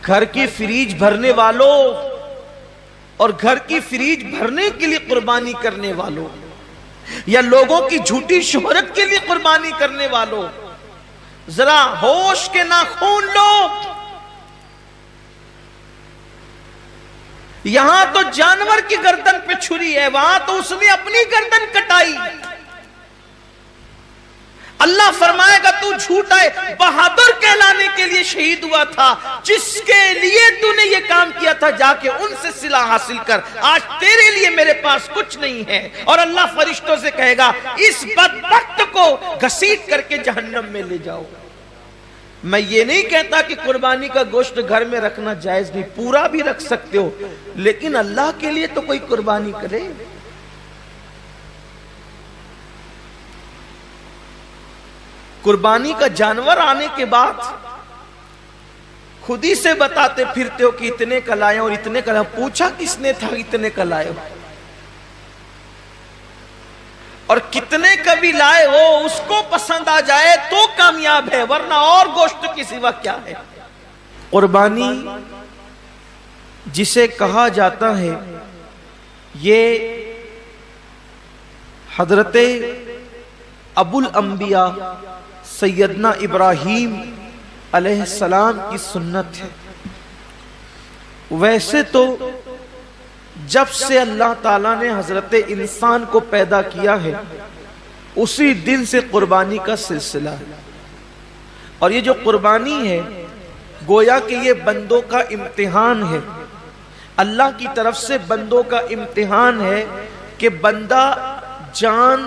گھر کی فریج بھرنے والوں اور گھر کی فریج بھرنے کے لیے قربانی کرنے والوں، یا لوگوں کی جھوٹی شہرت کے لیے قربانی کرنے والوں، ذرا ہوش کے ناخون لو۔ یہاں تو جانور کی گردن پہ چھری ہے، وہاں تو اس نے اپنی گردن کٹائی۔ اللہ فرمائے گا تو جھوٹا ہے، بہادر کہلانے کے لیے شہید ہوا تھا، جس کے لیے تو نے یہ کام کیا تھا جا کے ان سے صلہ حاصل کر، آج تیرے لیے میرے پاس کچھ نہیں ہے۔ اور اللہ فرشتوں سے کہے گا اس بدبخت کو گھسیٹ کر کے جہنم میں لے جاؤ۔ میں یہ نہیں کہتا کہ قربانی کا گوشت گھر میں رکھنا جائز نہیں، پورا بھی رکھ سکتے ہو، لیکن اللہ کے لیے تو کوئی قربانی کرے۔ قربانی کا جانور آنے کے بعد خود ہی سے بتاتے پھرتے ہو کہ اتنے کا لائے اور اتنے کا لائے، پوچھا کس نے تھا اتنے کا لائے ہو؟ اور کتنے کا بھی لائے ہو اس کو پسند آ جائے تو کامیاب ہے، ورنہ اور گوشت کی سوا کیا ہے۔ قربانی جسے کہا جاتا ہے یہ حضرت ابو الانبیاء سیدنا ابراہیم علیہ السلام کی سنت ہے۔ ویسے تو جب سے اللہ تعالیٰ نے حضرت انسان کو پیدا کیا ہے اسی دن سے قربانی کا سلسلہ ہے، اور یہ جو قربانی ہے گویا کہ یہ بندوں کا امتحان ہے، اللہ کی طرف سے بندوں کا امتحان ہے کہ بندہ جان،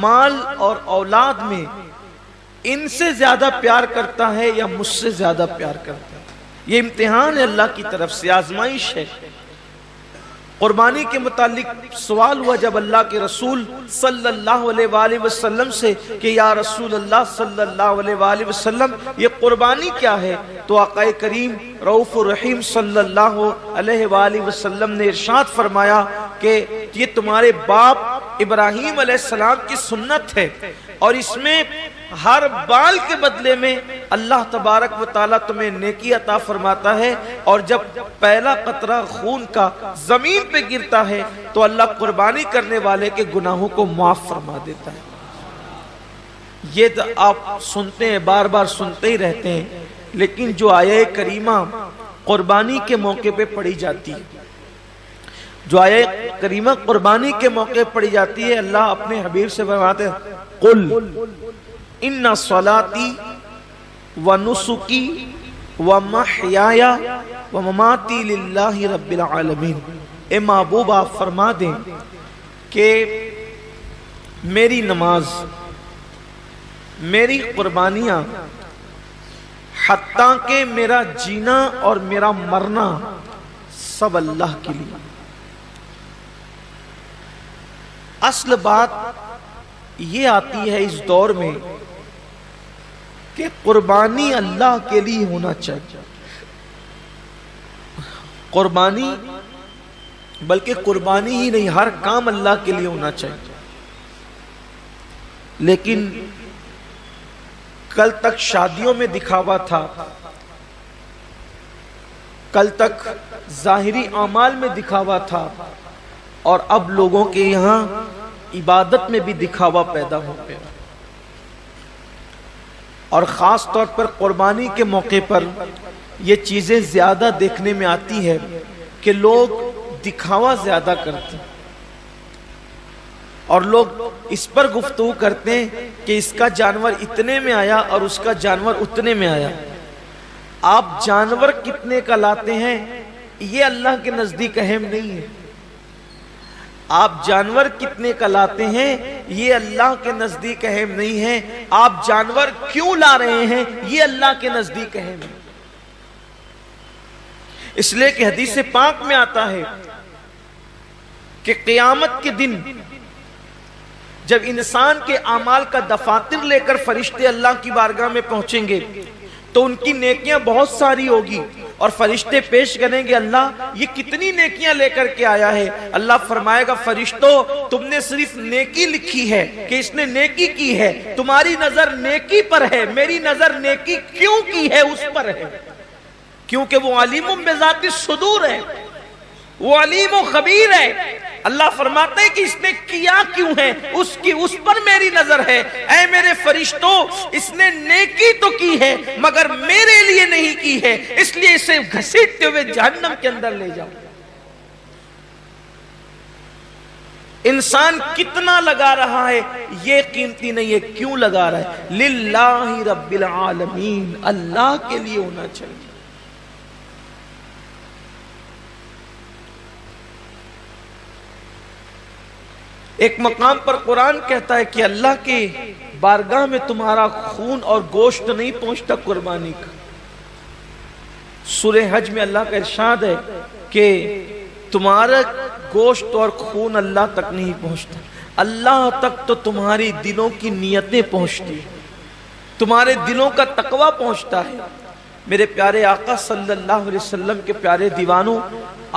مال اور اولاد میں ان سے زیادہ پیار کرتا ہے یا مجھ سے زیادہ پیار کرتا ہے۔ یہ امتحان ہے اللہ کی طرف سے، آزمائش ہے۔ قربانی کے متعلق سوال ہوا جب اللہ کے رسول صلی اللہ علیہ وآلہ وسلم سے کہ یا رسول اللہ صلی اللہ علیہ وآلہ وسلم یہ قربانی کیا ہے؟ تو آقا کریم رؤوف الرحیم صلی اللہ علیہ وآلہ وسلم نے ارشاد فرمایا کہ یہ تمہارے باپ ابراہیم علیہ السلام کی سنت ہے، اور اس میں ہر بال کے بدلے میں اللہ تبارک و تعالیٰ تمہیں نیکی عطا فرماتا ہے، اور جب پہلا قطرہ خون کا زمین پہ گرتا ہے تو اللہ قربانی کرنے والے کے گناہوں کو معاف فرما دیتا ہے۔ یہ تو آپ سنتے ہیں، بار بار سنتے ہی رہتے ہیں، لیکن جو آیہ کریمہ قربانی کے موقع پہ پڑھی جاتی ہے، جو آیہ کریمہ قربانی کے موقع پڑھی جاتی ہے، اللہ اپنے حبیب سے فرماتے ہیں قل ان صلاتی ونسکی ومحیای ومماتی للہ رب العالمین۔ اے محبوب آپ فرما دیں کہ میری نماز، میری قربانیاں، حتیٰ کہ میرا جینا اور میرا مرنا سب اللہ کے لیے۔ اصل بات یہ آتی ہے اس دور میں کہ قربانی اللہ کے لیے ہونا چاہیے، قربانی بلکہ قربانی ہی نہیں، ہر کام اللہ کے لیے ہونا چاہیے۔ لیکن کل تک شادیوں میں دکھاوا تھا، کل تک ظاہری اعمال میں دکھاوا تھا، اور اب لوگوں کے یہاں عبادت میں بھی دکھاوا پیدا ہو گیا، اور خاص طور پر قربانی کے موقع پر یہ چیزیں زیادہ دیکھنے میں آتی ہے کہ لوگ دکھاوا زیادہ کرتے ہیں، اور لوگ اس پر گفتگو کرتے ہیں کہ اس کا جانور اتنے میں آیا اور اس کا جانور اتنے میں آیا۔ آپ جانور کتنے کا لاتے ہیں یہ اللہ کے نزدیک اہم نہیں ہے، آپ جانور کتنے کا لاتے ہیں یہ اللہ کے نزدیک اہم نہیں ہے، آپ جانور کیوں لا رہے ہیں یہ اللہ کے نزدیک اہم ہے۔ اس لیے کہ حدیث پاک میں آتا ہے کہ قیامت کے دن جب انسان کے اعمال کا دفاتر لے کر فرشتے اللہ کی بارگاہ میں پہنچیں گے تو ان کی نیکیاں بہت ساری ہوگی، اور فرشتے پیش کریں گے اللہ یہ کتنی نیکیاں لے کر کے آیا ہے؟ اللہ فرمائے گا فرشتوں تم نے صرف نیکی لکھی ہے کہ اس نے نیکی کی ہے، تمہاری نظر نیکی پر ہے، میری نظر نیکی کیوں کی ہے اس پر ہے۔ کیونکہ وہ علیم بذات الصدور ہے، وہ علیم و خبیر ہے۔ اللہ فرماتے ہیں کہ اس نے کیا کیوں ہے، اس پر میری نظر ہے۔ اے میرے فرشتوں، اس نے نیکی تو کی ہے مگر میرے لیے نہیں کی ہے، اس لیے اسے گھسیٹتے ہوئے جہنم کے اندر لے جاؤ۔ انسان کتنا لگا رہا ہے یہ قیمتی نہیں ہے، کیوں لگا رہا ہے؟ للہ رب العالمین، اللہ کے لیے ہونا چاہیے۔ ایک مقام پر قرآن کہتا ہے کہ اللہ کے بارگاہ میں تمہارا خون اور گوشت نہیں پہنچتا قربانی کا۔ سورہ حج میں اللہ کا ارشاد ہے کہ تمہارا گوشت اور خون اللہ تک نہیں پہنچتا، اللہ تک تو تمہاری دلوں کی نیتیں پہنچتی، تمہارے دلوں کا تقوی پہنچتا ہے۔ میرے پیارے آقا صلی اللہ علیہ وسلم کے پیارے دیوانوں،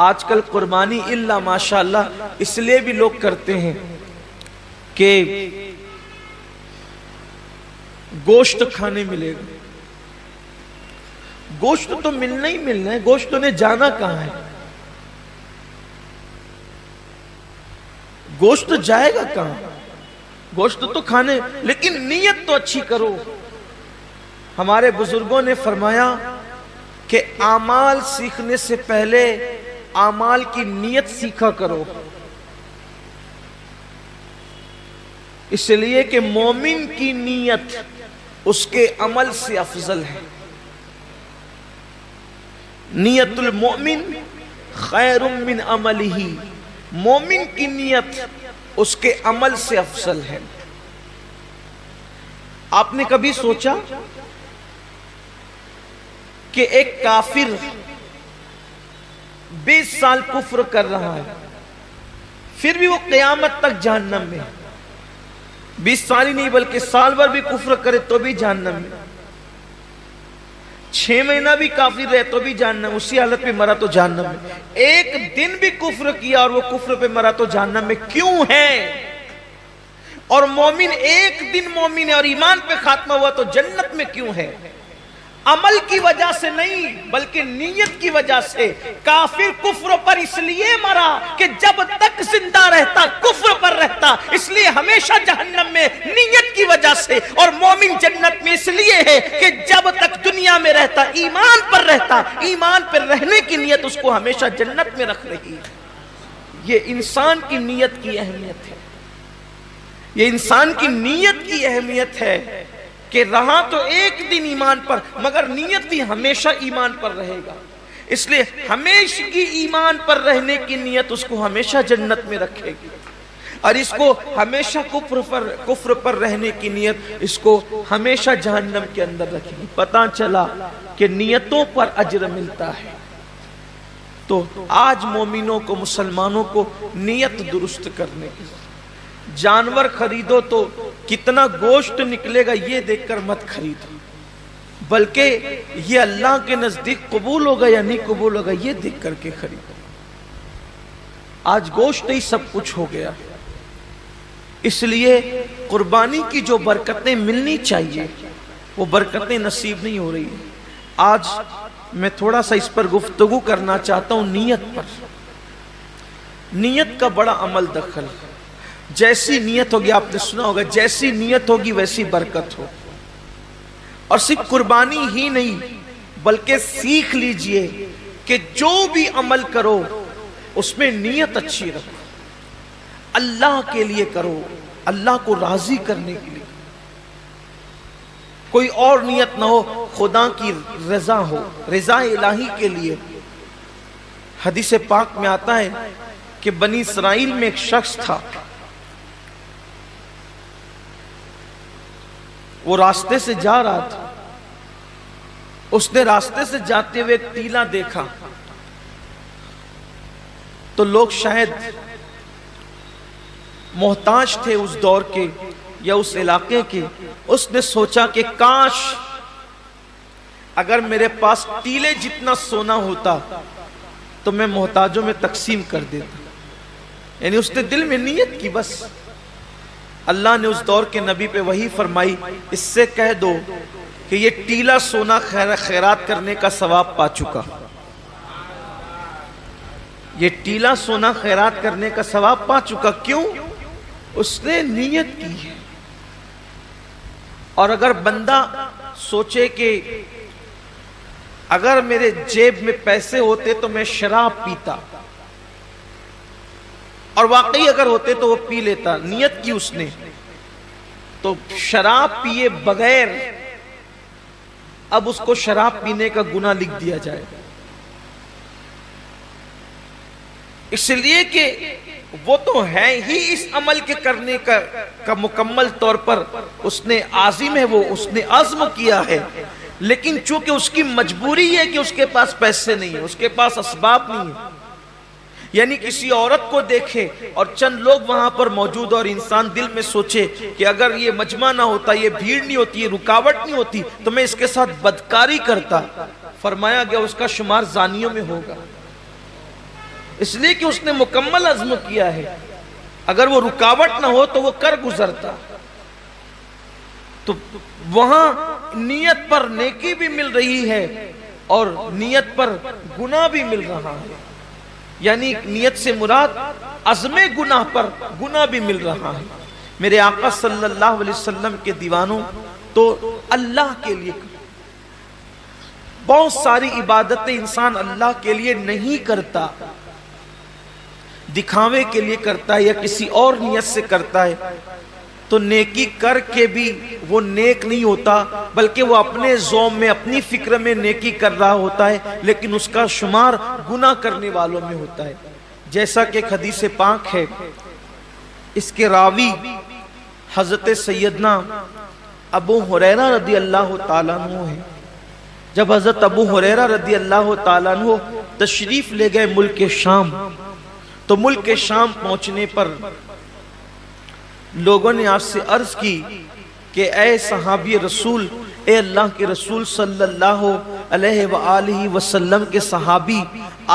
آج کل قربانی اللہ ماشاءاللہ اس لیے بھی لوگ کرتے ہیں کہ گوشت کھانے ملے گا۔ گوشت تو ملنا ہی ملنا ہے، گوشت نے جانا کہاں ہے؟ گوشت جائے گا کہاں؟ گوشت تو کھانے، لیکن نیت تو اچھی کرو۔ ہمارے بزرگوں نے فرمایا کہ اعمال سیکھنے سے پہلے اعمال کی نیت سیکھا کرو، اس لیے کہ مومن کی نیت اس کے عمل سے افضل ہے۔ نیت المؤمن خیر من عملہ، مومن کی نیت اس کے عمل سے افضل ہے۔ آپ نے کبھی سوچا کہ ایک کافر 20 سال کفر کر رہا ہے، پھر بھی وہ قیامت تک جہنم میں، 20 سال ہی نہیں بلکہ سال بھر بھی کفر کرے تو بھی جہنم میں، 6 مہینہ بھی کافر رہے تو بھی جہنم، اسی حالت پہ مرا تو جہنم میں، ایک دن بھی کفر کیا اور وہ کفر پہ مرا تو جہنم میں کیوں ہے؟ اور مومن ایک دن مومن ہے اور ایمان پہ خاتمہ ہوا تو جنت میں کیوں ہے؟ عمل کی وجہ سے نہیں بلکہ نیت کی وجہ سے۔ کافر کفر پر اس لیے مرا کہ جب تک زندہ رہتا کفر پر رہتا، اس لیے ہمیشہ جہنم میں نیت کی وجہ سے، اور مومن جنت میں اس لیے ہے کہ جب تک دنیا میں رہتا ایمان پر رہتا، ایمان پر رہنے کی نیت اس کو ہمیشہ جنت میں رکھ رہی ہے۔ یہ انسان کی نیت کی اہمیت ہے، یہ انسان کی نیت کی اہمیت ہے کہ رہا تو ایک دن ایمان پر مگر نیت بھی ہمیشہ ایمان پر رہے گا، اس لیے ہمیشہ کی ایمان پر رہنے کی نیت اس کو ہمیشہ جنت میں رکھے گی، اور اس کو ہمیشہ کفر پر رہنے کی نیت اس کو ہمیشہ جہنم کے اندر رکھے گی۔ پتہ چلا کہ نیتوں پر اجر ملتا ہے۔ تو آج مومنوں کو، مسلمانوں کو نیت درست کرنے کی، جانور خریدو تو کتنا گوشت نکلے گا یہ دیکھ کر مت خریدو، بلکہ یہ اللہ کے نزدیک قبول ہوگا یا نہیں قبول ہوگا یہ دیکھ کر کے خریدو۔ آج گوشت ہی سب کچھ ہو گیا، اس لیے قربانی کی جو برکتیں ملنی چاہیے وہ برکتیں نصیب نہیں ہو رہی ہیں۔ آج میں تھوڑا سا اس پر گفتگو کرنا چاہتا ہوں نیت پر۔ نیت کا بڑا عمل دخل ہے۔ جیسی نیت ہوگی، آپ نے سنا ہوگا، جیسی نیت ہوگی ویسی برکت ہو۔ اور صرف قربانی ہی نہیں بلکہ سیکھ لیجئے کہ جو بھی عمل کرو اس میں نیت اچھی رکھو، اللہ کے لیے کرو، اللہ کو راضی کرنے کے لیے، کوئی اور نیت نہ ہو، خدا کی رضا ہو، رضا الہی کے لیے۔ حدیث پاک میں آتا ہے کہ بنی اسرائیل میں ایک شخص تھا، وہ راستے سے جا رہا تھا، اس نے راستے سے جاتے ہوئے ایک ٹیلا دیکھا، تو لوگ شاید محتاج تھے اس دور کے یا اس علاقے کے، اس نے سوچا کہ کاش اگر میرے پاس ٹیلے جتنا سونا ہوتا تو میں محتاجوں میں تقسیم کر دیتا۔ یعنی اس نے دل میں نیت کی، بس اللہ نے اس دور کے نبی پہ وحی فرمائی، اس سے کہہ دو کہ یہ ٹیلا سونا خیرات کرنے کا ثواب پا چکا، یہ ٹیلا سونا خیرات کرنے کا ثواب پا چکا۔ کیوں؟ اس نے نیت کی ہے۔ اور اگر بندہ سوچے کہ اگر میرے جیب میں پیسے ہوتے تو میں شراب پیتا، اور واقعی اگر ہوتے تو وہ پی لیتا، نیت کی اس نے، تو شراب پیے بغیر اب اس کو شراب پینے کا گناہ لکھ دیا جائے، اس لیے کہ وہ تو ہے ہی اس عمل کے کرنے کا مکمل طور پر اس نے عازم ہے، وہ اس نے عزم کیا ہے، لیکن چونکہ اس کی مجبوری ہے کہ اس کے پاس پیسے نہیں ہیں، اس کے پاس اسباب نہیں ہیں، یعنی کسی عورت کو دیکھے اور چند لوگ وہاں پر موجود اور انسان دل میں سوچے کہ اگر یہ مجمع نہ ہوتا، یہ بھیڑ نہیں ہوتی، یہ رکاوٹ نہیں ہوتی تو میں اس کے ساتھ بدکاری کرتا، فرمایا گیا اس کا شمار زانیوں میں ہوگا، اس لیے کہ اس نے مکمل عزم کیا ہے۔ اگر وہ رکاوٹ نہ ہو تو وہ کر گزرتا۔ تو وہاں نیت پر نیکی بھی مل رہی ہے اور نیت پر گناہ بھی مل رہا ہے، یعنی نیت سے مراد عزم گناہ پر گناہ بھی مل رہا ہے۔ میرے آقا صلی اللہ علیہ وسلم کے دیوانوں، تو اللہ کے لیے بہت ساری عبادتیں انسان اللہ کے لیے نہیں کرتا، دکھاوے کے لیے کرتا ہے یا کسی اور نیت سے کرتا ہے، تو نیکی کر کے بھی وہ نیک نہیں ہوتا، بلکہ وہ اپنے ذوق میں اپنی فکر میں نیکی کر رہا ہوتا ہے، لیکن اس کا شمار گناہ کرنے والوں میں ہوتا ہے۔ جیسا کہ ایک حدیث پاک ہے، اس کے راوی حضرت سیدنا ابو ہریرہ رضی اللہ تعالیٰ عنہ ہے۔ جب حضرت ابو ہریرہ رضی اللہ تعالیٰ عنہ تشریف لے گئے ملک شام، تو ملک شام پہنچنے پر لوگوں نے آپ سے عرض کی کہ اے صحابی رسول، اے اللہ کے رسول صلی اللہ علیہ وآلہ وسلم کے صحابی،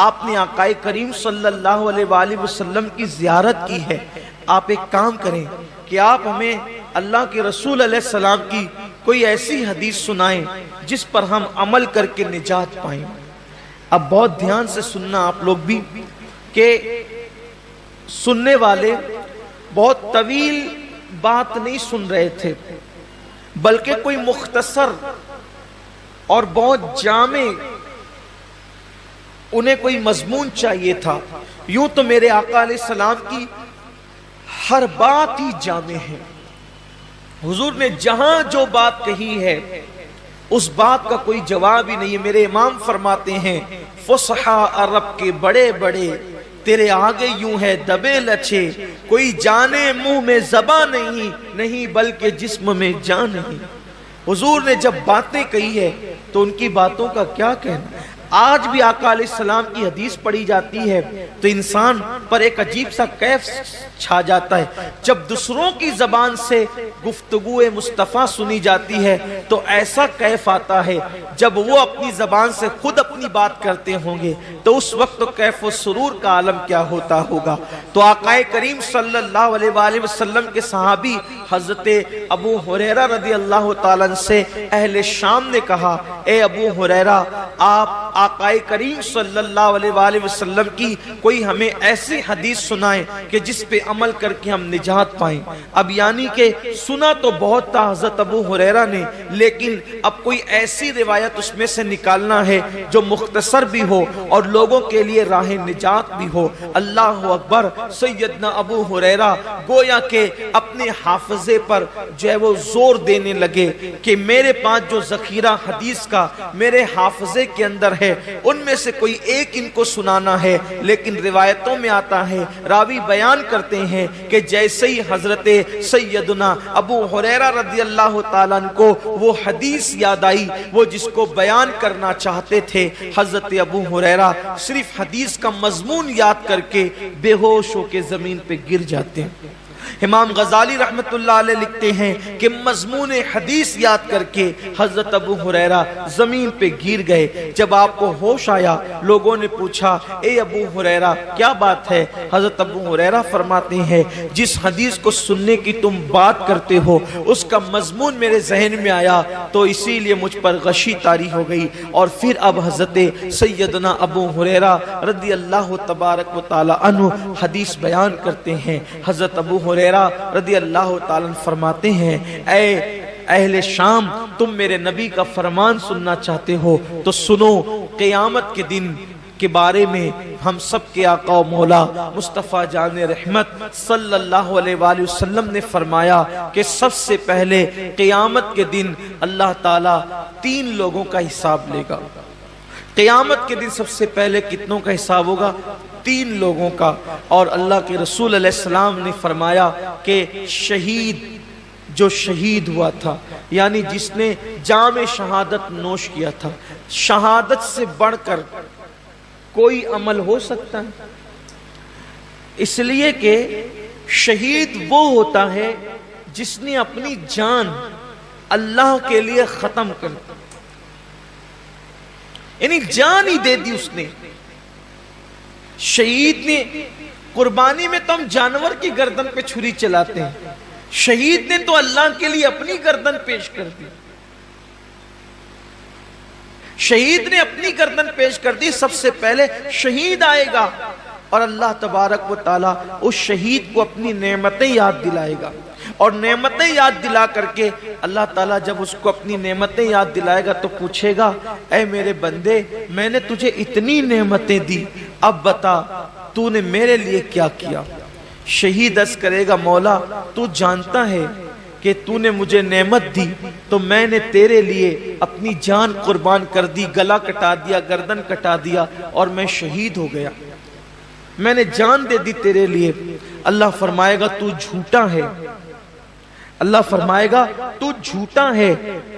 آپ نے آقا کریم صلی اللہ علیہ وآلہ وسلم کی زیارت کی ہے، آپ ایک کام کریں کہ آپ ہمیں اللہ کے رسول علیہ السلام کی کوئی ایسی حدیث سنائیں جس پر ہم عمل کر کے نجات پائیں۔ اب بہت دھیان سے سننا آپ لوگ بھی، کہ سننے والے بہت طویل بات نہیں سن رہے تھے، بلکہ کوئی مختصر اور بہت جامع انہیں کوئی مضمون چاہیے تھا۔ یوں تو میرے آقا علیہ السلام کی ہر بات ہی جامع ہے، حضور نے جہاں جو بات کہی ہے اس بات کا کوئی جواب ہی نہیں ہے۔ میرے امام فرماتے ہیں، فصحا عرب کے بڑے بڑے تیرے آگے یوں ہے دبے لچے، کوئی جانے منہ میں زباں نہیں بلکہ جسم میں جان نہیں۔ حضور نے جب باتیں کہی ہے تو ان کی باتوں کا کیا کہنا۔ آج بھی آقا علیہ السلام کی حدیث پڑھی جاتی ہے تو انسان پر ایک عجیب سا کیف چھا جاتا ہے۔ جب دوسروں کی زبان سے گفتگو مصطفیٰ سنی جاتی ہے تو ایسا کیف آتا ہے، جب وہ اپنی زبان سے خود اپنی بات کرتے ہوں گے تو اس وقت تو کیف و سرور کا عالم کیا ہوتا ہوگا۔ تو آقا کریم صلی اللہ علیہ وآلہ وسلم کے صحابی حضرت ابو ہریرہ رضی اللہ تعالیٰ عنہ سے اہل شام نے کہا، اے ابو ہریرہ، آپ آقا کریم صلی اللہ علیہ وآلہ وسلم کی کوئی ہمیں ایسی حدیث سنائیں کہ جس پہ عمل کر کے ہم نجات پائیں۔ اب یعنی کہ سنا تو بہت تھا حضرت ابو ہریرہ نے، لیکن اب کوئی ایسی روایت اس میں سے نکالنا ہے جو مختصر بھی ہو اور لوگوں کے لیے راہ نجات بھی ہو۔ اللہ اکبر۔ سیدنا ابو ہریرہ گویا کہ اپنے حافظے پر جو ہے وہ زور دینے لگے کہ میرے پاس جو ذخیرہ حدیث کا میرے حافظے کے اندر ہے ان میں سے کوئی ایک ان کو سنانا ہے۔ لیکن روایتوں میں آتا ہے، راوی بیان کرتے ہیں کہ جیسے ہی حضرت سیدنا ابو ہریرہ رضی اللہ تعالیٰ عنہ کو وہ حدیث یاد آئی، وہ جس کو بیان کرنا چاہتے تھے، حضرت ابو ہریرہ صرف حدیث کا مضمون یاد کر کے بے ہوش ہو کے زمین پہ گر جاتے ہیں۔ امام غزالی رحمت اللہ علیہ لکھتے ہیں کہ مضمون حدیث یاد کر کے حضرت ابو ہریرہ زمین پہ گر گئے۔ جب آپ کو ہوش آیا، لوگوں نے پوچھا اے ابو ہریرہ کیا بات ہے؟ حضرت ابو ہریرہ فرماتے ہیں جس حدیث کو سننے کی تم بات کرتے ہو اس کا مضمون میرے ذہن میں آیا تو اسی لیے مجھ پر غشی طاری ہو گئی، اور پھر اب حضرت سیدنا ابو ہریرہ رضی اللہ تبارک و تعالی عنہ حدیث بیان کرتے ہیں۔ حضرت ابو ہریرہ رضی اللہ تعالی عنہ فرماتے ہیں اے اہل شام، تم میرے نبی کا فرمان سننا چاہتے ہو تو سنو، قیامت کے دن کے بارے میں ہم سب کے آقا و مولا مصطفیٰ جان رحمت صلی اللہ علیہ وآلہ وسلم نے فرمایا کہ سب سے پہلے قیامت کے دن اللہ تعالیٰ 3 لوگوں کا حساب لے گا۔ قیامت کے دن سب سے پہلے کتنوں کا حساب ہوگا؟ 3 لوگوں کا۔ اور اللہ کے رسول علیہ السلام نے فرمایا کہ شہید، جو شہید ہوا تھا، یعنی جس نے جام شہادت نوش کیا تھا، شہادت سے بڑھ کر کوئی عمل ہو سکتا ہے؟ اس لیے کہ شہید وہ ہوتا ہے جس نے اپنی جان اللہ کے لیے ختم کر دی، یعنی جان ہی دے دی اس نے۔ شہید نے قربانی میں تو ہم جانور کی گردن پہ چھری چلاتے ہیں، شہید نے تو اللہ کے لیے اپنی گردن پیش کر دی، شہید نے اپنی گردن پیش کر دی۔ سب سے پہلے شہید آئے گا اور اللہ تبارک و تعالیٰ اس شہید کو اپنی نعمتیں یاد دلائے گا، اور نعمتیں یاد دلا کر کے اللہ تعالیٰ جب اس کو اپنی نعمتیں یاد دلائے گا تو پوچھے گا اے میرے بندے، میں نے تجھے اتنی نعمتیں دی، اب بتا تو نے میرے لیے کیا کیا؟ شہید عرض کرے گا مولا تو جانتا ہے کہ تو نے مجھے نعمت دی تو میں نے تیرے لیے اپنی جان قربان کر دی، گلا کٹا دیا، گردن کٹا دیا اور میں شہید ہو گیا، میں نے جان دے دی تیرے لیے۔ اللہ فرمائے گا تو جھوٹا ہے، اللہ فرمائے گا تو جھوٹا ہے،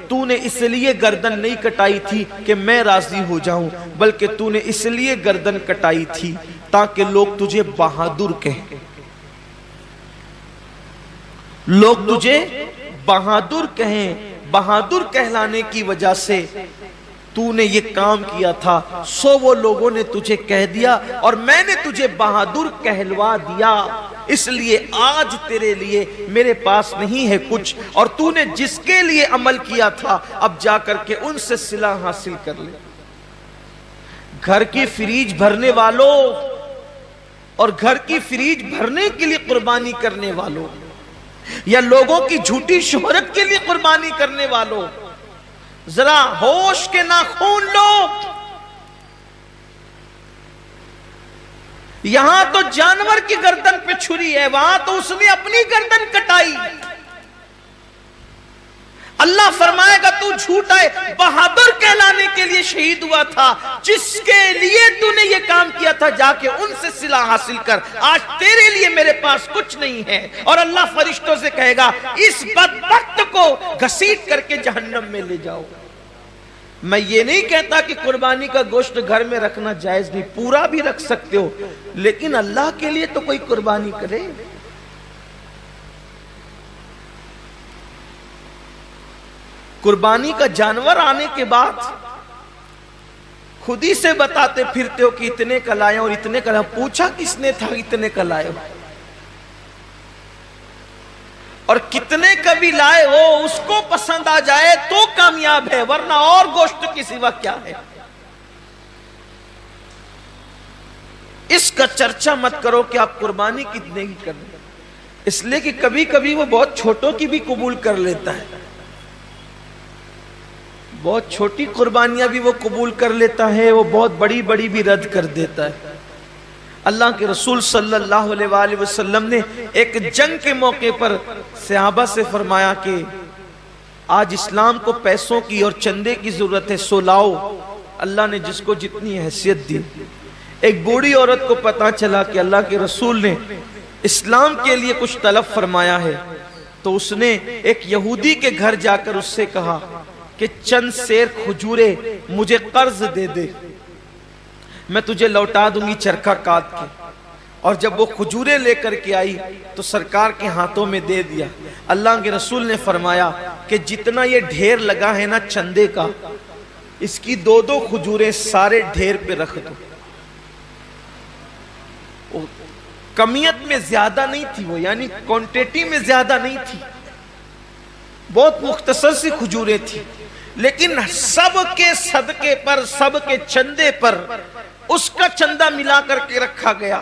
تو نے اس لیے گردن نہیں کٹائی تھی کہ میں راضی ہو جاؤں، بلکہ تو نے اس لیے گردن کٹائی تھی تاکہ لوگ تجھے بہادر کہیں، لوگ تجھے بہادر کہیں، بہادر کہلانے کی وجہ سے تو نے یہ کام کیا تھا، سو وہ لوگوں نے تجھے کہہ دیا اور میں نے تجھے بہادر کہلوا دیا، اس لیے آج تیرے لیے میرے پاس نہیں ہے کچھ، اور تو نے جس کے لیے عمل کیا تھا اب جا کر کے ان سے صلہ حاصل کر لے۔ گھر کی فریج بھرنے والوں اور گھر کی فریج بھرنے کے لیے قربانی کرنے والوں، یا لوگوں کی جھوٹی شہرت کے لیے قربانی کرنے والوں، ذرا ہوش کے ناخون لو۔ یہاں تو جانور کی گردن پہ چھری ہے، وہاں تو اس نے اپنی گردن کٹائی۔ اللہ فرمائے گا تو جھوٹا ہے، بہادر کہلانے کے لیے شہید ہوا تھا، جس کے لیے تو نے یہ کام کیا تھا جا کے ان سے صلہ حاصل کر، آج تیرے لیے میرے پاس کچھ نہیں ہے۔ اور اللہ فرشتوں سے کہے گا اس بدبخت کو گھسیٹ کر کے جہنم میں لے جاؤ۔ میں یہ نہیں کہتا کہ قربانی کا گوشت گھر میں رکھنا جائز نہیں، پورا بھی رکھ سکتے ہو، لیکن اللہ کے لیے تو کوئی قربانی کرے۔ قربانی کا جانور آنے کے بعد خود ہی سے بتاتے پھرتے ہو کہ اتنے کا لائے اور اتنے کا لائے، پوچھا کس نے تھا اتنے کا لائے ہو؟ اور کتنے کا بھی لائے ہو اس کو پسند آ جائے تو کامیاب ہے، ورنہ اور گوشت کی سوا کیا ہے؟ اس کا چرچا مت کرو کہ آپ قربانی کتنے کی کریں، اس لیے کہ کبھی کبھی وہ بہت چھوٹوں کی بھی قبول کر لیتا ہے، بہت چھوٹی قربانیاں بھی وہ قبول کر لیتا ہے، وہ بہت بڑی بڑی بھی رد کر دیتا ہے۔ اللہ کے رسول صلی اللہ علیہ وآلہ وسلم نے ایک جنگ کے موقع پر صحابہ سے فرمایا کہ آج اسلام کو پیسوں کی اور چندے کی ضرورت ہے، سو لاؤ۔ اللہ نے جس کو جتنی حیثیت دی۔ ایک بوڑھی عورت کو پتا چلا کہ اللہ کے رسول نے اسلام کے لیے کچھ طلب فرمایا ہے، تو اس نے ایک یہودی کے گھر جا کر اس سے کہا کہ چند سیر کھجورے مجھے قرض دے دے، میں تجھے لوٹا دوں گی چرخہ کاٹ کے۔ اور جب وہ کھجوریں لے کر کے آئی تو سرکار کے ہاتھوں میں دے دیا. اللہ کے رسول نے فرمایا کہ جتنا یہ ڈھیر لگا ہے نا چندے کا، اس کی 2 کھجوریں سارے ڈھیر پہ رکھ دو. کمیت میں زیادہ نہیں تھی وہ، یعنی کوانٹیٹی میں زیادہ نہیں تھی، بہت مختصر سی کھجوریں تھی، لیکن سب کے صدقے پر، سب کے چندے پر اس کا چندہ ملا کر کے رکھا گیا.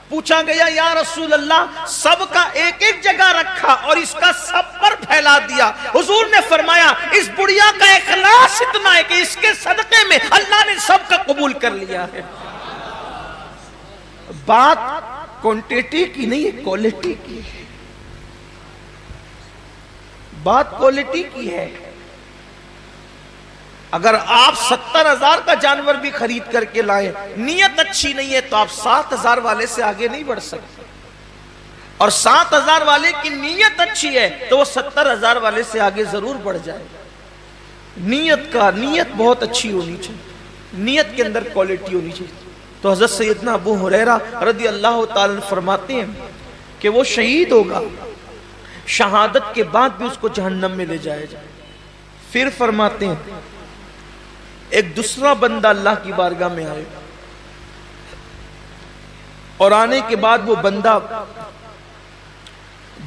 پوچھا گیا یا رسول اللہ سب کا ایک ایک جگہ رکھا اور اس کا سب پر پھیلا دیا؟ حضور نے فرمایا اس بڑھیا کا اخلاص اتنا ہے کہ اس کے صدقے میں اللہ نے سب کا قبول کر لیا ہے. بات کوانٹیٹی کی نہیں ہے، کوالٹی کی ہے. بات کوالٹی کی ہے. اگر آپ 70,000 کا جانور بھی خرید کر کے لائیں، نیت اچھی نہیں ہے تو آپ 7,000 والے سے آگے نہیں بڑھ سکتے، اور 7,000 والے کی نیت اچھی ہے تو وہ 70,000 والے سے آگے ضرور بڑھ جائے. نیت بہت اچھی ہونی چاہیے، نیت کے اندر کوالٹی ہونی چاہیے. تو حضرت سیدنا ابو ہریرہ رضی اللہ تعالیٰ عنہ فرماتے ہیں کہ وہ شہید ہوگا، شہادت کے بعد بھی اس کو جہنم میں لے جائے جائے. پھر فرماتے ہیں ایک دوسرا بندہ اللہ کی بارگاہ میں آئے، اور آنے کے بعد وہ بندہ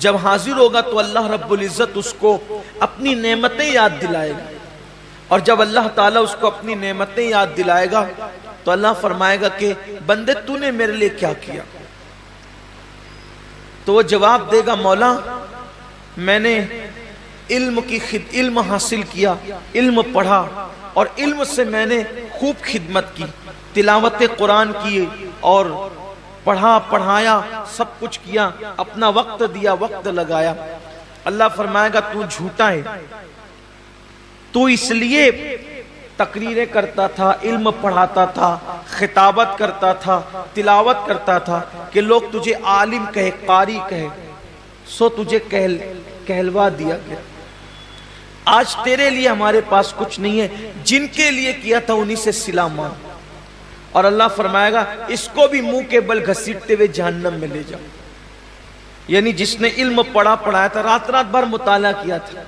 جب حاضر ہوگا تو اللہ رب العزت اس کو اپنی نعمتیں یاد دلائے گا. اور جب اللہ تعالیٰ اس کو اپنی نعمتیں یاد دلائے گا تو اللہ فرمائے گا کہ بندے تو نے میرے لیے کیا کیا؟ تو وہ جواب دے گا مولا میں نے علم حاصل کیا، علم پڑھا، اور علم سے میں نے خوب خدمت کی، تلاوت قرآن کی اور پڑھا پڑھایا، سب کچھ کیا، اپنا وقت دیا، وقت لگایا. اللہ فرمائے گا تو جھوٹا ہے، تو اس لیے تقریریں کرتا تھا، علم پڑھاتا تھا، خطابت کرتا تھا، تلاوت کرتا تھا کہ لوگ تجھے عالم کہے، قاری کہے، سو تجھے کہلوا دیا گیا. آج تیرے لیے ہمارے پاس کچھ نہیں ہے، جن کے لیے کیا تھا انہی سے صلہ مانگ. اور اللہ فرمائے گا اس کو بھی منہ کے بل گھسیٹتے ہوئے جہنم میں لے جاؤ. یعنی جس نے علم پڑھایا تھا، رات رات بھر مطالعہ کیا تھا،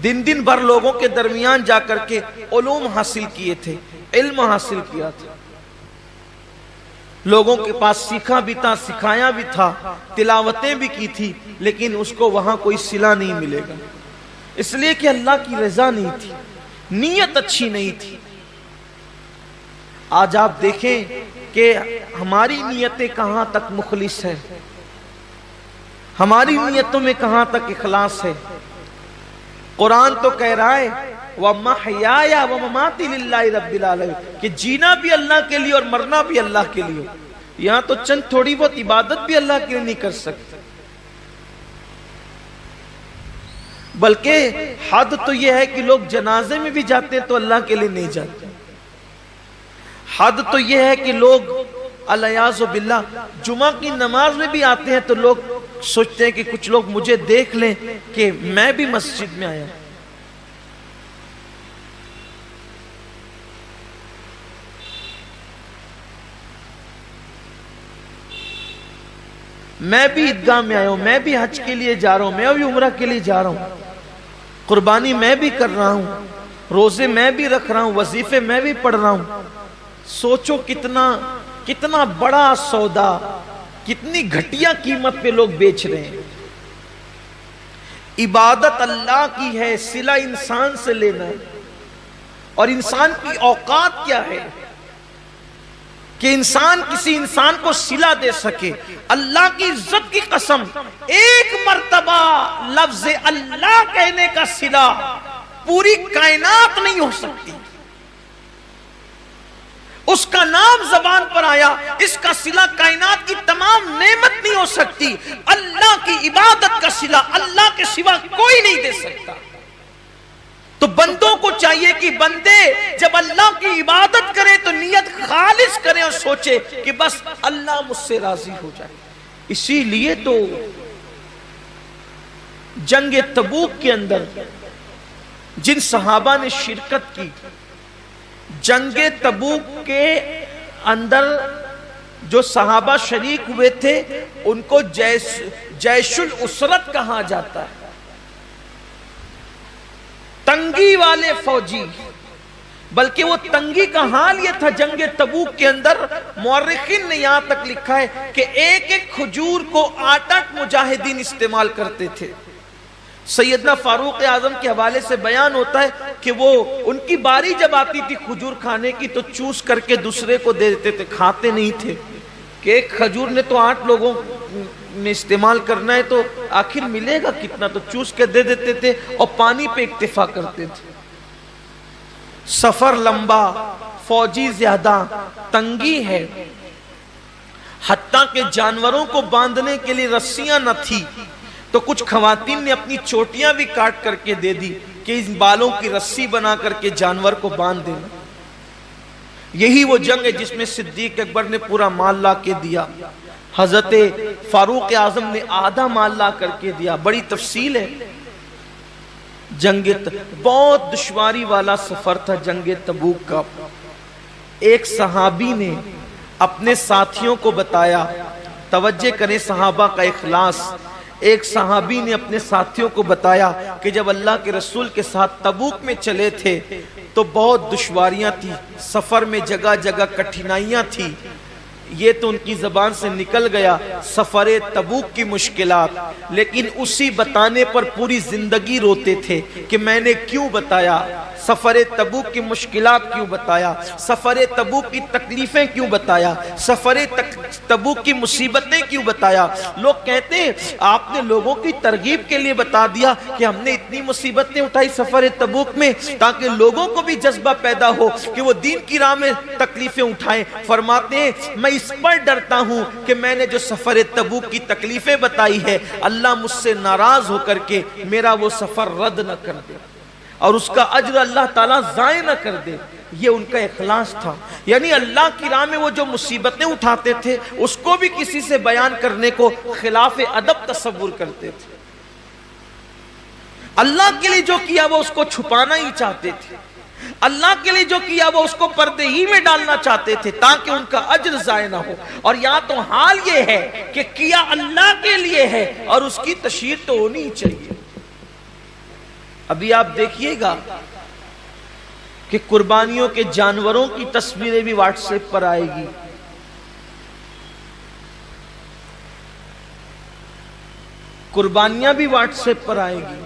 دن بھر لوگوں کے درمیان جا کر کے علوم حاصل کیے تھے، علم حاصل کیا تھا، لوگوں کے پاس سیکھا بھی تھا، سکھایا بھی تھا، تلاوتیں بھی کی تھی، لیکن اس کو وہاں کوئی صلہ نہیں ملے گا، اس لیے کہ اللہ کی رضا نہیں تھی، نیت اچھی نہیں تھی. آج آپ دیکھیں کہ ہماری نیتیں کہاں تک مخلص ہیں، ہماری نیتوں میں کہاں تک اخلاص ہے. قرآن تو کہہ رہا ہے وَمَحْيَايَ وَمَمَاتِي لِلَّهِ رَبِّ الْعَالَمِينَ کہ جینا بھی اللہ کے لیے اور مرنا بھی اللہ کے لیے. یہاں تو چند تھوڑی بہت عبادت بھی اللہ کے لیے نہیں کر سکتے، بلکہ حد تو یہ ہے کہ لوگ جنازے میں بھی جاتے ہیں تو اللہ کے لیے نہیں جاتے. حد تو یہ ہے کہ لوگ الیاذ باللہ جمعہ کی نماز میں بھی آتے ہیں تو لوگ سوچتے ہیں کہ کچھ لوگ مجھے دیکھ لیں کہ میں بھی مسجد میں آیا. میں بھی عیدگاہ میں آیا ہوں، میں بھی حج کے لیے جا رہا ہوں، میں بھی عمرہ کے لیے جا رہا ہوں، قربانی میں بھی کر رہا ہوں، روزے میں بھی رکھ رہا ہوں، وظیفے میں بھی پڑھ رہا ہوں. سوچو کتنا بڑا سودا، کتنی گھٹیا قیمت پہ لوگ بیچ رہے ہیں. عبادت اللہ کی ہے، صلہ انسان سے لینا ہے. اور انسان کی اوقات کیا ہے کہ انسان کسی انسان کو صلہ دے سکے. اللہ کی عزت کی قسم، ایک مرتبہ لفظ اللہ کہنے کا صلہ پوری کائنات نہیں ہو سکتی. اس کا نام زبان پر آیا، اس کا صلہ کائنات کی تمام نعمت نہیں ہو سکتی. اللہ کی عبادت کا صلہ اللہ کے سوا کوئی نہیں دے سکتا. تو بندوں کو چاہیے کہ بندے جب اللہ کی عبادت کریں تو نیت خالص کریں اور سوچے کہ بس اللہ مجھ سے راضی ہو جائے. اسی لیے تو جنگ تبوک کے اندر جن صحابہ نے شرکت کی، جنگ تبوک کے اندر جو صحابہ شریک ہوئے تھے ان کو جیش الاسرت کہا جاتا ہے، تنگی والے فوجی۔ بلکہ وہ تنگی کا حال یہ تھا جنگ تبوک کے اندر، مورخین نے یہاں تک لکھا ہے کہ ایک ایک کھجور کو 8 مجاہدین استعمال کرتے تھے۔ سیدنا فاروق اعظم کے حوالے سے بیان ہوتا ہے کہ وہ ان کی باری جب آتی تھی کھجور کھانے کی تو چوس کر کے دوسرے کو دے دیتے تھے، کھاتے نہیں تھے کہ ایک کھجور نے تو 8 لوگوں میں استعمال کرنا ہے تو آخر ملے گا کتنا، تو چوس کے دے دیتے تھے اور پانی پہ اکتفا کرتے تھے۔ سفر لمبا، فوجی زیادہ، تنگی ہے، حتیٰ کہ جانوروں کو باندھنے کے لیے رسیاں نہ تھی تو کچھ خواتین نے اپنی چوٹیاں بھی کاٹ کر کے دے دی کہ اس بالوں کی رسی بنا کر کے جانور کو باندھ دینا۔ یہی وہ جنگ ہے جس میں صدیق اکبر نے پورا مال لا کے دیا، حضرت فاروق اعظم نے آدھا مال لا کر کے دیا۔ بڑی تفصیل ہے جنگ، بہت دشواری والا سفر تھا جنگ تبوک کا۔ ایک صحابی نے اپنے ساتھیوں کو بتایا، توجہ کریں صحابہ کا اخلاص، ایک صحابی نے اپنے ساتھیوں کو بتایا کہ جب اللہ کے رسول کے ساتھ تبوک میں چلے تھے تو بہت دشواریاں تھی، سفر میں جگہ جگہ کٹھنائیاں تھی۔ یہ تو ان کی زبان سے نکل گیا سفر تبوک کی مشکلات، لیکن اسی بتانے پر پوری زندگی روتے تھے کہ میں نے کیوں بتایا، سفر تبوک کی مشکلات کیوں بتایا، سفر تبوک کی تکلیفیں کیوں بتایا، سفر تبوک کی مصیبتیں کیوں بتایا۔ لوگ کہتے ہیں آپ نے لوگوں کی ترغیب کے لیے بتا دیا کہ ہم نے اتنی مصیبتیں اٹھائی سفر تبوک میں تاکہ لوگوں کو بھی جذبہ پیدا ہو کہ وہ دین کی راہ میں تکلیفیں اٹھائیں۔ فرماتے ہیں میں اس پر ڈرتا ہوں کہ میں نے جو سفر تبوک کی تکلیفیں بتائی ہے اللہ مجھ سے ناراض ہو کر کے میرا وہ سفر رد نہ کر دے اور اس کا اجر اللہ تعالیٰ ضائع نہ کر دے۔ یہ ان کا اخلاص تھا، یعنی اللہ کی راہ میں وہ جو مصیبتیں اٹھاتے تھے اس کو بھی کسی سے بیان کرنے کو خلاف ادب تصور کرتے تھے۔ اللہ کے لیے جو کیا وہ اس کو چھپانا ہی چاہتے تھے، اللہ کے لیے جو کیا وہ اس کو پردے ہی میں ڈالنا چاہتے تھے تاکہ ان کا اجر ضائع نہ ہو۔ اور یہاں تو حال یہ ہے کہ کیا اللہ کے لیے ہے اور اس کی تشہیر تو ہونی ہی چاہیے۔ ابھی آپ دیکھیے گا کہ قربانیوں کے جانوروں کی تصویریں بھی واٹس ایپ پر آئے گی، قربانیاں بھی واٹس ایپ پر آئے گی،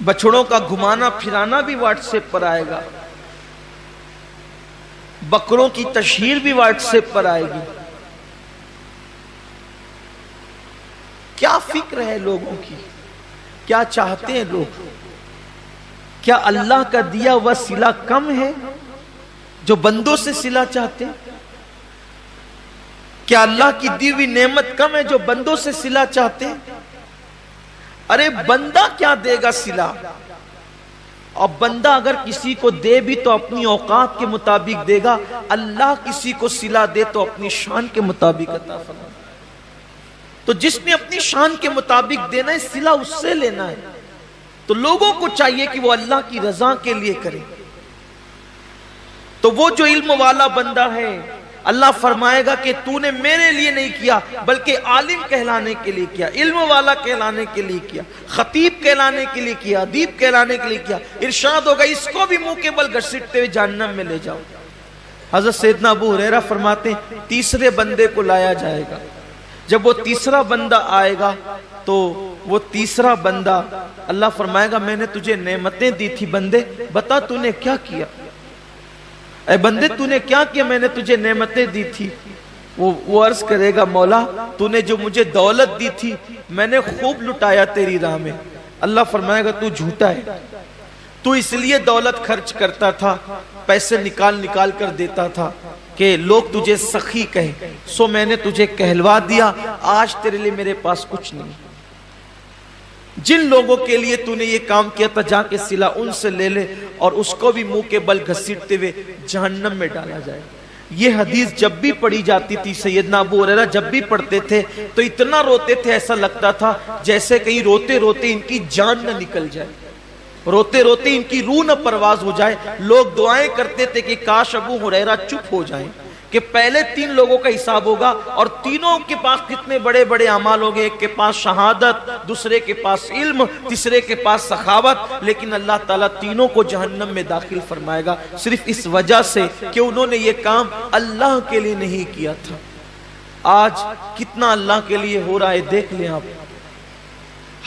بچڑوں کا گھمانا پھرانا بھی واٹس ایپ پر آئے گا، بکروں کی تشہیر بھی واٹس ایپ پر آئے گی۔ کیا فکر ہے لوگوں کی، کیا چاہتے ہیں لوگ؟ کیا اللہ کا دیا ہوا صلہ کم ہے جو بندوں سے صلہ چاہتے ہیں؟ کیا اللہ کی دی ہوئی نعمت کم ہے جو بندوں سے صلہ چاہتے ہیں؟ ارے بندہ کیا دے گا صلہ، اور بندہ اگر کسی کو دے بھی تو اپنی اوقات کے مطابق دے گا، اللہ کسی کو صلہ دے تو اپنی شان کے مطابق عطا فرمائے۔ تو جس نے اپنی شان کے مطابق دینا ہے صلہ اس سے لینا ہے، تو لوگوں کو چاہیے کہ وہ اللہ کی رضا کے لیے کرے۔ تو وہ جو علم والا بندہ ہے اللہ فرمائے گا کہ تو نے میرے لیے نہیں کیا بلکہ عالم کہلانے کے لیے کیا، علم والا کہلانے کے لیے کیا، خطیب کہلانے کے لیے کیا، ادیب کہلانے کے لیے کیا۔ ارشاد ہوگا اس کو بھی منہ کے بل گھسیٹتے ہوئے جہنم میں لے جاؤ۔ حضرت سیدنا ابو ہریرہ فرماتے ہیں تیسرے بندے کو لایا جائے گا، جب وہ تیسرا بندہ آئے گا تو وہ تیسرا بندہ اللہ فرمائے گا میں نے تجھے نعمتیں دی تھی بندے، بتا تو نے کیا کیا، اے بندے تو نے کیا کیا، میں نے تجھے نعمتیں دی تھی۔ وہ عرض کرے گا مولا تو نے جو مجھے دولت دی تھی میں نے خوب لٹایا تیری راہ میں۔ اللہ فرمائے گا تو جھوٹا ہے، تو اس لیے دولت خرچ کرتا تھا، پیسے نکال نکال کر دیتا تھا کہ لوگ تجھے سخی کہیں، سو میں نے تجھے کہلوا دیا، آج تیرے لیے میرے پاس کچھ نہیں۔ جن لوگوں کے لیے تو نے یہ کام کیا تھا جا کے صلہ ان سے لے لے، اور اس کو بھی منہ کے بل گھسیٹتے ہوئے جہنم میں ڈالا جائے۔ یہ حدیث جب بھی پڑھی جاتی تھی سیدنا ابو ہریرہ جب بھی پڑھتے تھے تو اتنا روتے تھے ایسا لگتا تھا جیسے کہیں روتے روتے ان کی جان نہ نکل جائے۔ روتے روتے ان کی روح نہ پرواز ہو جائے. لوگ دعائیں کرتے تھے کہ کاش ابو ہریرہ چپ ہو جائیں کہ پہلے 3 لوگوں کا حساب ہوگا اور تینوں کے پاس کتنے بڑے بڑے اعمال ہوں گے. ایک کے پاس شہادت، دوسرے کے پاس علم، تیسرے کے پاس سخاوت. لیکن اللہ تعالیٰ تینوں کو جہنم میں داخل فرمائے گا صرف اس وجہ سے کہ انہوں نے یہ کام اللہ کے لیے نہیں کیا تھا. آج کتنا اللہ کے لیے ہو رہا ہے دیکھ لیں آپ.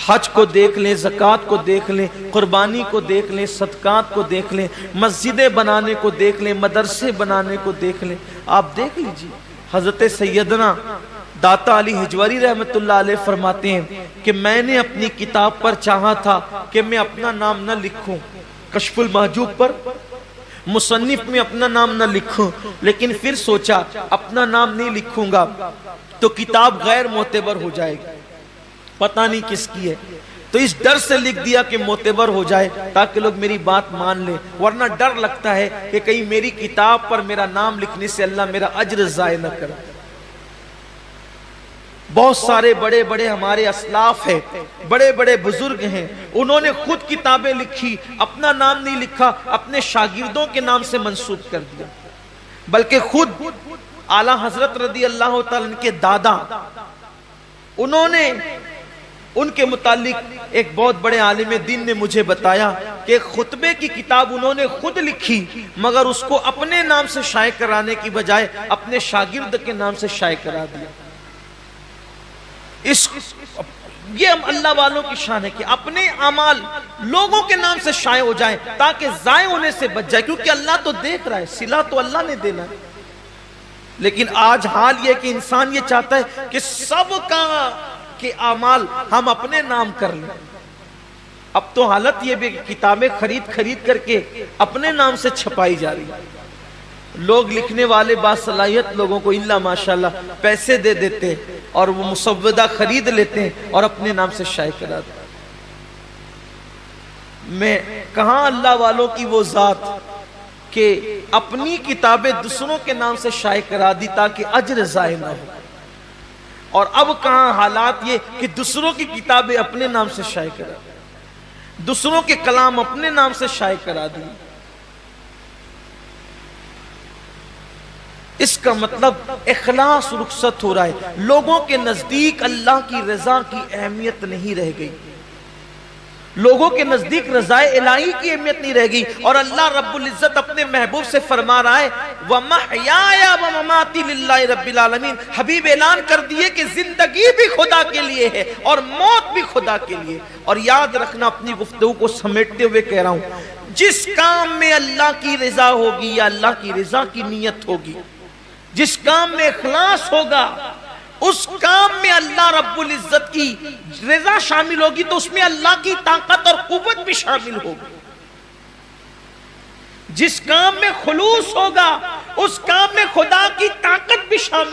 حج کو دیکھ لیں، زکوٰۃ کو دیکھ لیں، قربانی کو دیکھ لیں، صدقات کو دیکھ لیں، مسجدیں بنانے کو دیکھ لیں، مدرسے بنانے کو دیکھ لیں. آپ دیکھ لیجئے حضرت سیدنا داتا علی حجوری رحمت اللہ علیہ فرماتے ہیں کہ میں نے اپنی کتاب پر چاہا تھا کہ میں اپنا نام نہ لکھوں، کشف المحجوب پر مصنف میں اپنا نام نہ لکھوں، لیکن پھر سوچا اپنا نام نہیں لکھوں گا تو کتاب غیر معتبر ہو جائے گی، پتہ نہیں کس کی ہے. تو اس ڈر سے لکھ دیا کہ معتبر ہو جائے تاکہ لوگ میری بات مان لیں، ورنہ ڈر لگتا ہے کہ کہیں میری کتاب پر میرا نام لکھنے سے اللہ میرا اجر ضائع نہ کرے. بہت سارے بڑے بڑے ہمارے اسلاف ہیں، بڑے بڑے بزرگ ہیں، انہوں نے خود کتابیں لکھی، اپنا نام نہیں لکھا، اپنے شاگردوں کے نام سے منسوب کر دیا. بلکہ خود اعلیٰ حضرت رضی اللہ تعالیٰ عنہ کے دادا، انہوں نے ان کے متعلق ایک بہت بڑے عالم دین نے مجھے بتایا کہ خطبے کی کتاب انہوں نے خود لکھی مگر اس کو اپنے نام سے شائع کرانے کی بجائے اپنے شاگرد کے نام سے شائع کرا دیا. یہ اللہ والوں کی شان ہے کہ اپنے اعمال لوگوں کے نام سے شائع ہو جائیں تاکہ ضائع ہونے سے بچ جائے، کیونکہ اللہ تو دیکھ رہا ہے، صلہ تو اللہ نے دینا ہے. لیکن آج حال یہ کہ انسان یہ چاہتا ہے کہ سب کا کہ اعمال ہم اپنے نام کر لیں. اب تو حالت یہ بھی کتابیں خرید کر کے اپنے نام سے چھپائی جا رہی. لوگ لکھنے والے باصلاحیت لوگوں کو الا ماشاءاللہ پیسے دے دیتے اور وہ مسودہ خرید لیتے ہیں اور اپنے نام سے شائع کرا دیتے. میں کہاں اللہ والوں کی وہ ذات کہ اپنی کتابیں دوسروں کے نام سے شائع کرا دی تاکہ اجر ضائع نہ ہو، اور اب کہاں حالات یہ کہ دوسروں کی کتابیں اپنے نام سے شائع کرا دی، دوسروں کے کلام اپنے نام سے شائع کرا دی. اس کا مطلب اخلاص رخصت ہو رہا ہے. لوگوں کے نزدیک اللہ کی رضا کی اہمیت نہیں رہ گئی، لوگوں کے نزدیک رضا الہی کی اہمیت نہیں رہ گئی. اور اللہ رب العزت اپنے محبوب سے فرما رہا ہے وَمَحْيَايَ وَمَمَاتِي لِلَّهِ رَبِّ الْعَالَمِينَ. حبیب اعلان کر دیے کہ زندگی بھی خدا کے لیے ہے اور موت بھی خدا کے لیے. اور یاد رکھنا، اپنی گفتگو کو سمیٹتے ہوئے کہہ رہا ہوں، جس کام میں اللہ کی رضا ہوگی یا اللہ کی رضا کی نیت ہوگی، جس کام میں اخلاص ہوگا، اس کام میں اللہ رب العزت کی رضا شامل ہوگی تو اس میں اللہ کی طاقت اور قوت بھی شامل ہوگی. جس کام میں خلوص ہوگا اس کام میں خدا کی طاقت بھی شامل